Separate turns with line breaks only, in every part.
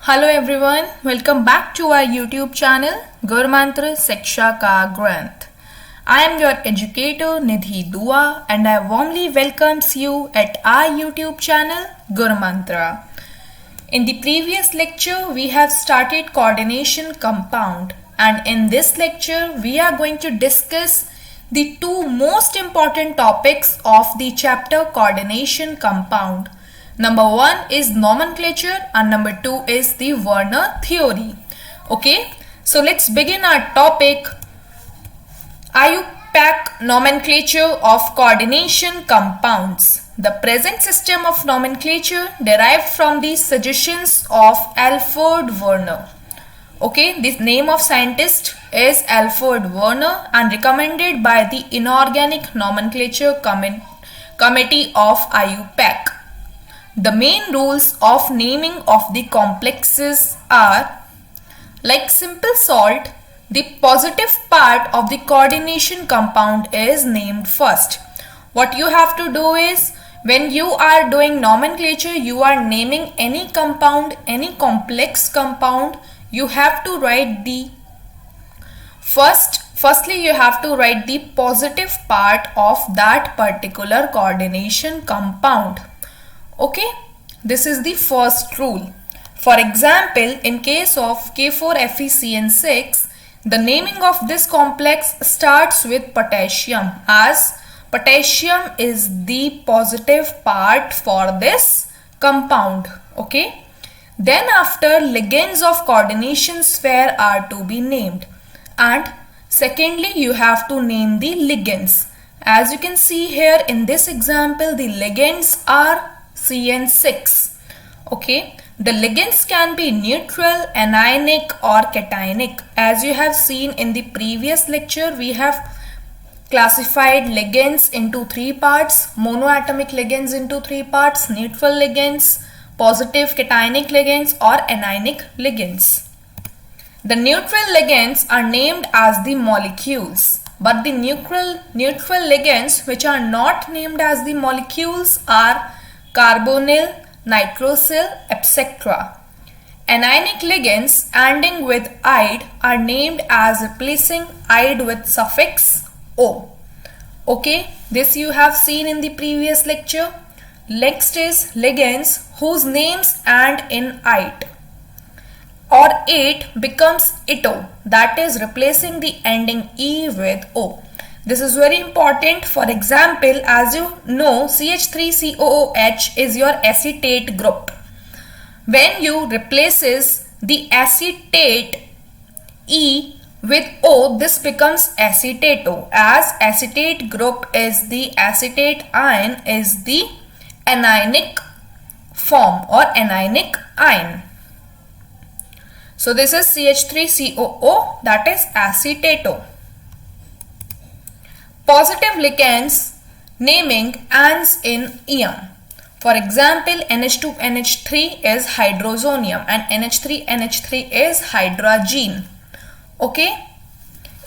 Hello everyone, welcome back to our YouTube channel Gurmantra Shiksha Ka Granth. I am your educator Nidhi Dua and I warmly welcomes you at our YouTube channel Gurmantra. In the previous lecture we have started coordination compound, and in this lecture we are going to discuss the two most important topics of the chapter coordination compound. Number one is nomenclature and number two is the Werner theory. Okay, so let's begin our topic, IUPAC nomenclature of coordination compounds. The present system of nomenclature derived from the suggestions of Alfred Werner. Okay, the name of scientist is Alfred Werner and recommended by the Inorganic Nomenclature Committee of IUPAC. The main rules of naming of the complexes are, like simple salt, the positive part of the coordination compound is named first. What you have to do is, when you are doing nomenclature, you are naming any compound, any complex compound, you have to write the firstly you have to write the positive part of that particular coordination compound. Okay, this is the first rule. For example, in case of K4FeCN6, the naming of this complex starts with potassium, as potassium is the positive part for this compound. Okay, then after ligands of coordination sphere are to be named, and secondly you have to name the ligands. As you can see here in this example, the ligands are CN6. Okay, the ligands can be neutral, anionic or cationic. As you have seen in the previous lecture, we have classified ligands into three parts: monoatomic ligands into three parts, neutral ligands, positive cationic ligands or anionic ligands. The neutral ligands are named as the molecules, but the neutral ligands which are not named as the molecules are carbonyl, nitrosyl, etc. Anionic ligands ending with "ide" are named as replacing "ide" with suffix "o". Okay, this you have seen in the previous lecture. Next is ligands whose names end in "ite" or "ate" becomes "ito", that is replacing the ending "e" with "o". This is very important. For example, as you know, CH3COOH is your acetate group. When you replaces the acetate E with O, this becomes acetato, as acetate group is the acetate ion is the anionic form or anionic ion. So this is CH3COO, that is acetato. Positive ligands naming ends in "ion". For example, NH2NH3 is hydrozonium and NH3NH3 is hydrazine. Okay,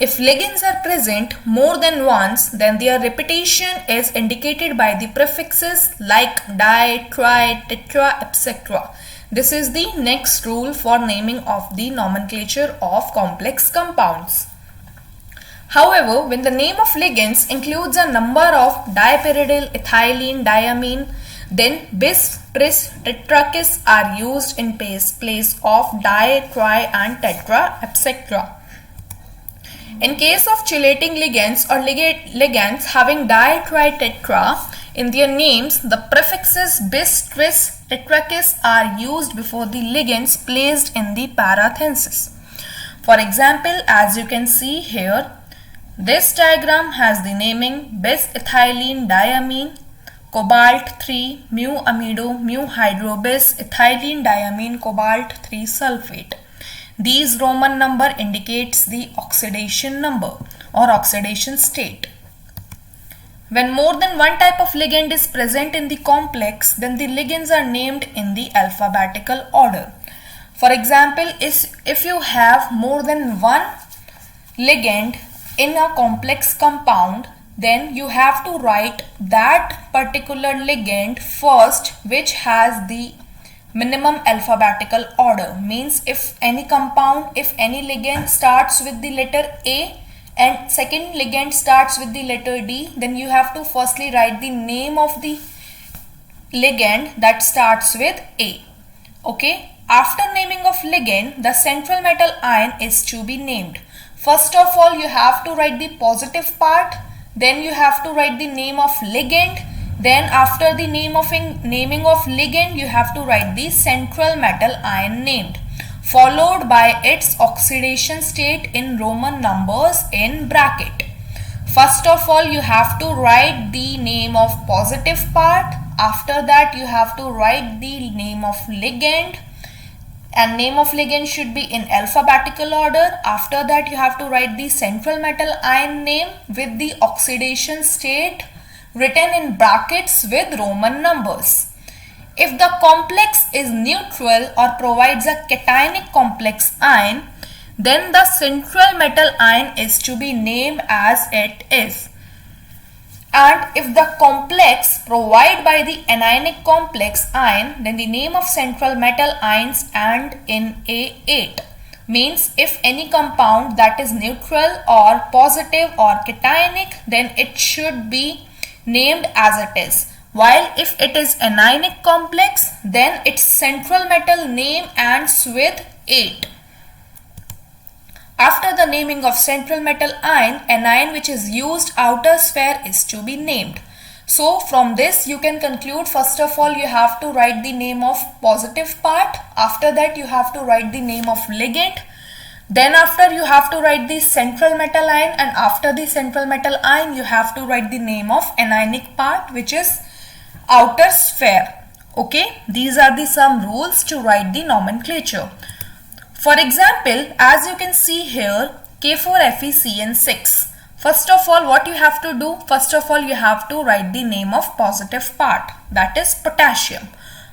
if ligands are present more than once, then their repetition is indicated by the prefixes like di, tri, tetra, etc. This is the next rule for naming of the nomenclature of complex compounds. However, when the name of ligands includes a number of dipyridyl, ethylene, diamine, then bis, tris, tetrakis are used in place of di, tri and tetra, etc. In case of chelating ligands or ligands having di, tri, tetra in their names, the prefixes bis, tris, tetrakis are used before the ligands placed in the parenthesis. For example, as you can see here, this diagram has the naming bis-ethylene diamine, cobalt-3, mu-amido, mu-hydro-bis, ethylene diamine, cobalt-3 sulfate. These Roman number indicates the oxidation number or oxidation state. When more than one type of ligand is present in the complex, then the ligands are named in the alphabetical order. For example, if you have more than one ligand in a complex compound, then you have to write that particular ligand first which has the minimum alphabetical order. Means if any compound, if any ligand starts with the letter A and second ligand starts with the letter D, then you have to firstly write the name of the ligand that starts with A. Okay, after naming of ligand, the central metal ion is to be named. First of all, you have to write the positive part, then you have to write the name of ligand, then after the naming of ligand, you have to write the central metal ion named, followed by its oxidation state in Roman numbers in bracket. First of all, you have to write the name of positive part. After that, you have to write the name of ligand, and name of ligand should be in alphabetical order. After that, you have to write the central metal ion name with the oxidation state written in brackets with Roman numbers. If the complex is neutral or provides a cationic complex ion, then the central metal ion is to be named as it is. And if the complex provided by the anionic complex ion, then the name of central metal ions end in A8. Means if any compound that is neutral or positive or cationic, then it should be named as it is. While if it is anionic complex, then its central metal name ends with 8. After the naming of central metal ion, anion which is used outer sphere is to be named. So from this you can conclude, first of all you have to write the name of positive part, after that you have to write the name of ligand, then after you have to write the central metal ion, and after the central metal ion you have to write the name of anionic part which is outer sphere. Okay, these are the some rules to write the nomenclature. For example, as you can see here, K4FeCN6. First of all, what you have to do? First of all, you have to write the name of positive part, that is potassium.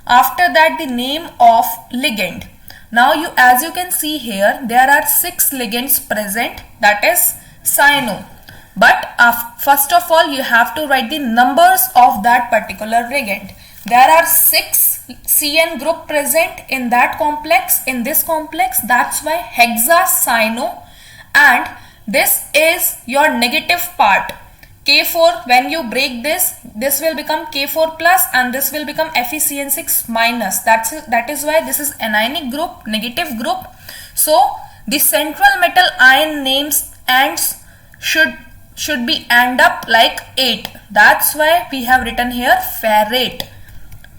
After that, the name of ligand. Now, as you can see here, there are 6 ligands present, that is cyano. But first of all, you have to write the numbers of that particular ligand. There are 6 CN group present in that complex, in this complex. That's why hexacyano, and this is your negative part. K4, when you break this will become K4 plus and this will become FeCN6 minus. That is why this is anionic group, negative group. So the central metal ion names ends should be end up like 8. That's why we have written here ferrate.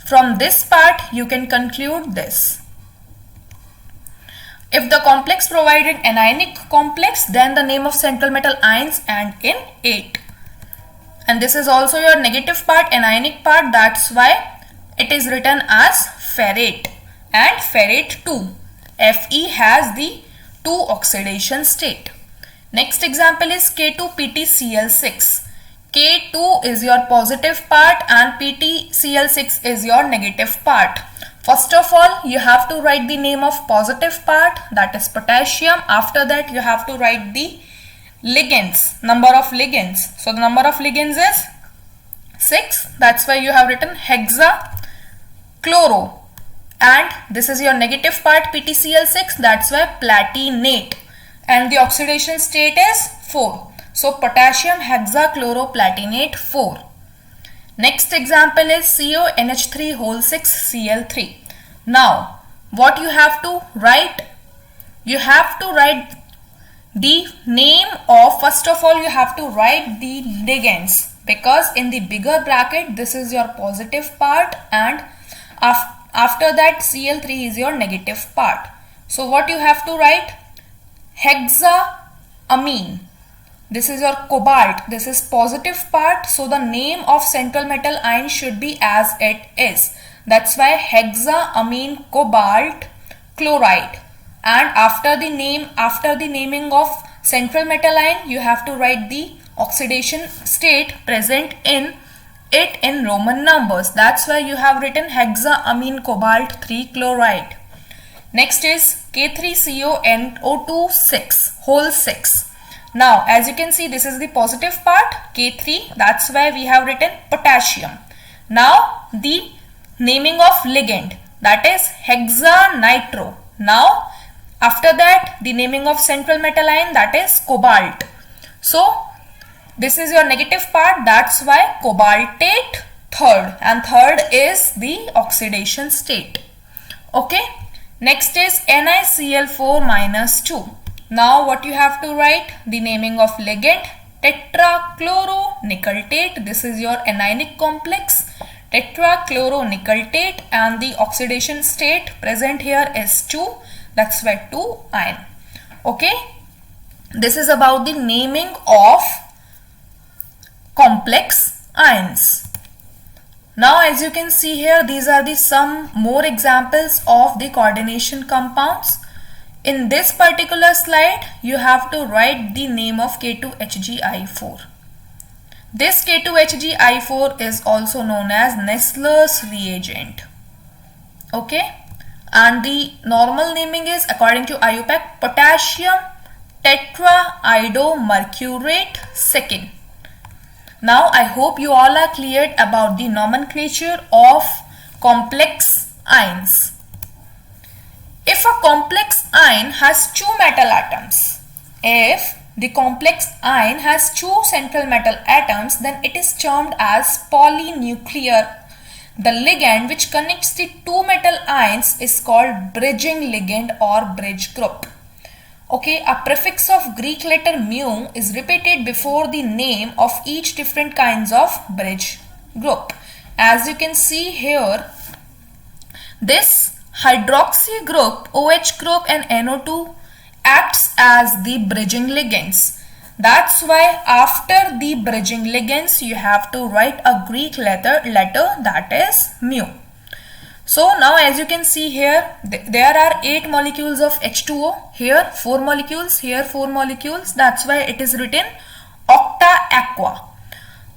From this part you can conclude this. If the complex provided anionic complex, then the name of central metal ions end in 8. And this is also your negative part, anionic part. That's why it is written as ferrate and ferrate 2. Fe has the 2 oxidation state. Next example is K2PtCl6. K2 is your positive part and PtCl6 is your negative part. First of all, you have to write the name of positive part, that is potassium. After that, you have to write the ligands, number of ligands. So the number of ligands is 6. That's why you have written hexachloro. And this is your negative part, PtCl6. That's why platinate. And the oxidation state is 4. So potassium hexachloroplatinate 4. Next example is CONH3(6)Cl3. Now what you have to write? You have to write the name of, first of all you have to write the ligands, because in the bigger bracket this is your positive part and after that Cl3 is your negative part. So what you have to write? Hexaamine. This is your cobalt. This is positive part. So the name of central metal ion should be as it is. That's why hexaamine cobalt chloride. And after the naming of central metal ion, you have to write the oxidation state present in it in Roman numbers. That's why you have written hexaamine cobalt 3 chloride. Next is K3CONO2(6). Now as you can see, this is the positive part, K3. That's why we have written potassium. Now the naming of ligand. that is hexanitro. Now after that the naming of central metal ion, that is cobalt. So this is your negative part, that's why cobaltate third, and third is the oxidation state. Okay, next is NiCl4 minus 2. Now what you have to write? The naming of ligand tetrachloronickeltate. This is your anionic complex tetrachloronickeltate, and the oxidation state present here is 2, that's why 2 ion. Okay, this is about the naming of complex ions. Now as you can see here, these are the some more examples of the coordination compounds. In this particular slide, you have to write the name of K2HgI4. This K2HgI4 is also known as Nessler's reagent. Okay, and the normal naming is according to IUPAC potassium tetraidomercurate second. Now I hope you all are cleared about the nomenclature of complex ions. If a complex ion has two metal atoms, if the complex ion has two central metal atoms, then it is termed as polynuclear. The ligand which connects the two metal ions is called bridging ligand or bridge group. Okay, a prefix of Greek letter mu is repeated before the name of each different kinds of bridge group. As you can see here, this hydroxy group, OH group and NO2 acts as the bridging ligands. That's why after the bridging ligands you have to write a Greek letter that is mu. So now as you can see here, there are 8 molecules of H2O, here 4 molecules, here 4 molecules, that's why it is written octa aqua.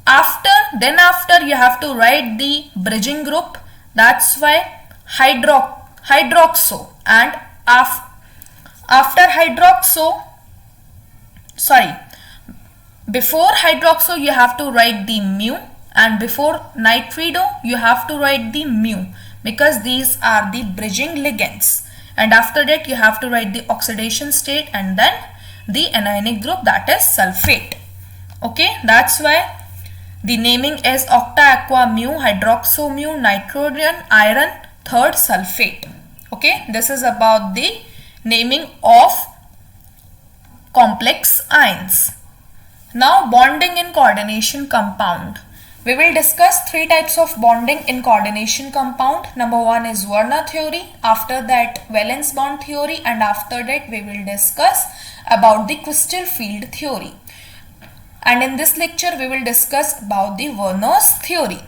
After you have to write the bridging group, that's why hydroxo, and after hydroxo, before hydroxo you have to write the mu, and before nitrido you have to write the mu, because these are the bridging ligands. And after that you have to write the oxidation state and then the anionic group, that is sulfate. Okay, that's why the naming is octa aqua mu, hydroxo mu, nitrogen, iron, third sulfate. Okay, this is about the naming of complex ions. Now bonding in coordination compound. We will discuss 3 types of bonding in coordination compound. Number 1 is Werner theory, after that valence bond theory, and after that we will discuss about the crystal field theory. And in this lecture we will discuss about the Werner's theory.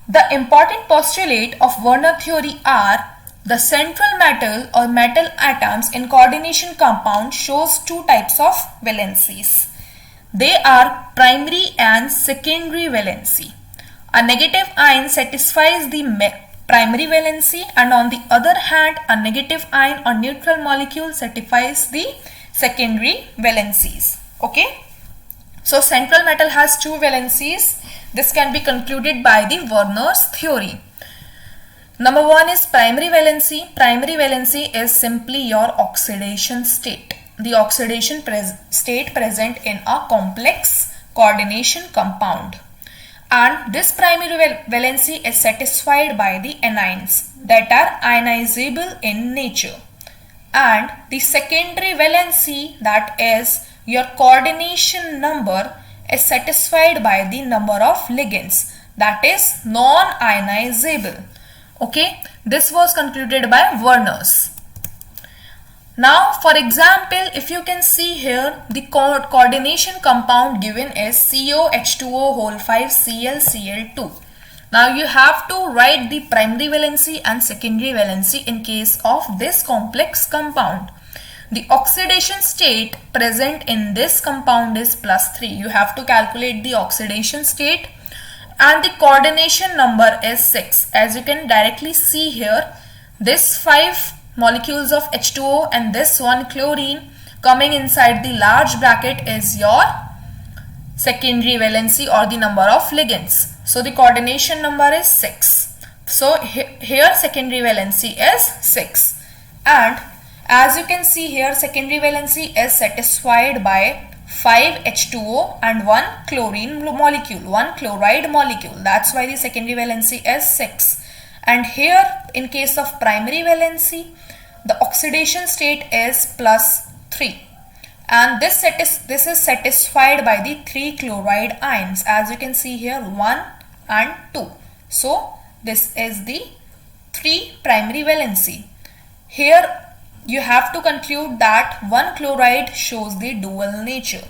The important postulate of Werner theory are: the central metal or metal atoms in coordination compound shows 2 types of valencies. They are primary and secondary valency. A negative ion satisfies the primary valency, and on the other hand a negative ion or neutral molecule satisfies the secondary valencies. Okay, so central metal has 2 valencies. This can be concluded by the Werner's theory. Number 1 is primary valency. Primary valency is simply your oxidation state. The oxidation state present in a complex coordination compound. And this primary valency is satisfied by the anions that are ionizable in nature. And the secondary valency, that is your coordination number, is satisfied by the number of ligands, that is non-ionizable. Okay, this was concluded by Werner's. Now for example, if you can see here, the coordination compound given is COH2O5Cl Cl2. Now you have to write the primary valency and secondary valency in case of this complex compound. The oxidation state present in this compound is +3. You have to calculate the oxidation state, and the coordination number is 6. As you can directly see here, this 5 molecules of H2O and this one chlorine coming inside the large bracket is your secondary valency or the number of ligands. So the coordination number is 6. So here secondary valency is 6, and as you can see here, secondary valency is satisfied by 5 H2O and 1 chlorine molecule, 1 chloride molecule. That's why the secondary valency is 6. And here in case of primary valency, the oxidation state is +3. And this is satisfied by the 3 chloride ions, as you can see here, 1 and 2. So this is the 3 primary valency. Here you have to conclude that 1 chloride shows the dual nature.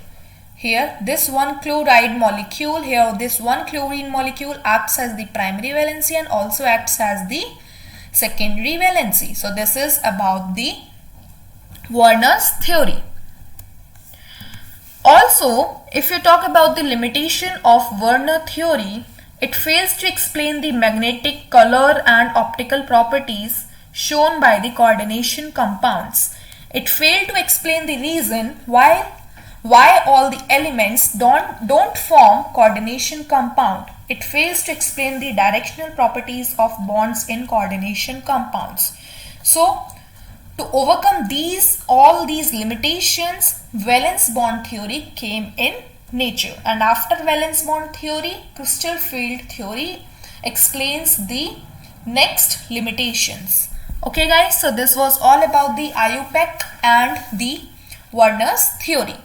Here this 1 chloride molecule, here this 1 chlorine molecule acts as the primary valency and also acts as the secondary valency. So this is about the Werner's theory. Also, if you talk about the limitation of Werner theory, it fails to explain the magnetic, color and optical properties shown by the coordination compounds. It failed to explain the reason why all the elements don't form coordination compound. It fails to explain the directional properties of bonds in coordination compounds. So, to overcome all these limitations, valence bond theory came in nature, and after valence bond theory, crystal field theory explains the next limitations. Okay guys, so this was all about the IUPAC and the Werner's theory.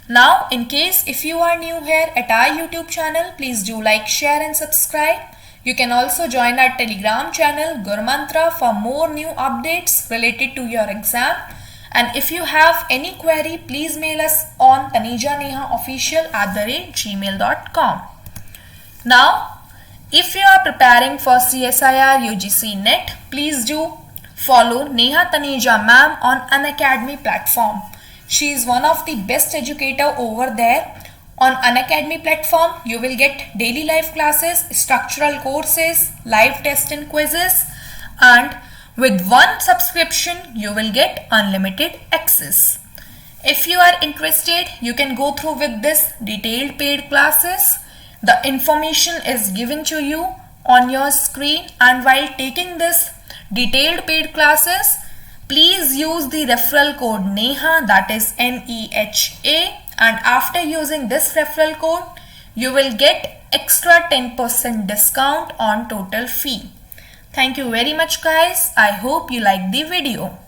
Now, in case if you are new here at our YouTube channel, please do like, share and subscribe. You can also join our Telegram channel Gurmantra for more new updates related to your exam. And if you have any query, please mail us on tanijanehaofficial@gmail.com. Now, if you are preparing for CSIR UGC NET, please do follow Neha Taneja ma'am on Unacademy platform. She is one of the best educator over there. On Unacademy platform, you will get daily life classes, structural courses, live tests and quizzes, and with one subscription, you will get unlimited access. If you are interested, you can go through with this detailed paid classes. The information is given to you on your screen, and while taking this detailed paid classes, please use the referral code NEHA, that is NEHA, and after using this referral code, you will get extra 10% discount on total fee. Thank you very much guys. I hope you liked the video.